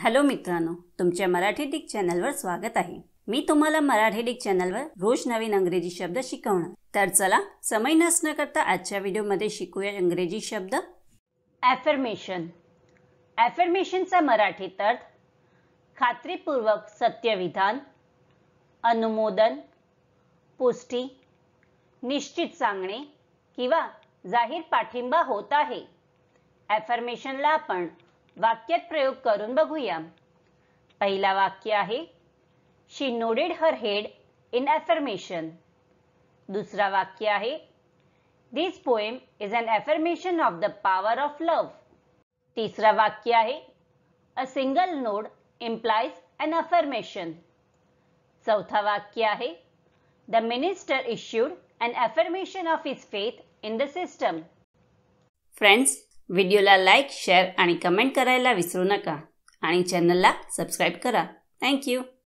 Hello मित्रांनो, तुमच्या Marathi Dick चॅनलवर स्वागत आहे। मी तुम्हाला मराठी डिक चॅनलवर रोज नवीन इंग्रजी शब्द शिकवणार। तर चला समय नष्ट न करता आजच्या व्हिडिओमध्ये शिकूया इंग्रजी शब्द ॲफर्मेशन। ॲफर्मेशनचा मराठीत अर्थ खात्रीपूर्वक सत्यविधान, अनुमोदन, पुष्टी, निश्चित सांगणे किंवा जाहीर पाठिंबा होत आहे। ॲफर्मेशनला आपण वाक्यात प्रयोग करून बघूया। पहिला वाक्य आहे she nodded her head in affirmation. दुसरा वाक्य आहे this poem is an affirmation of the power of love. तिसरा वाक्य आहे a single nod implies an affirmation. चौथा वाक्य आहे the minister issued an affirmation of his faith in the system. Friends, व्हिडिओला लाईक, शेअर आणि कमेंट करायला विसरू नका आणि चॅनलला सबस्क्राईब करा। Thank you.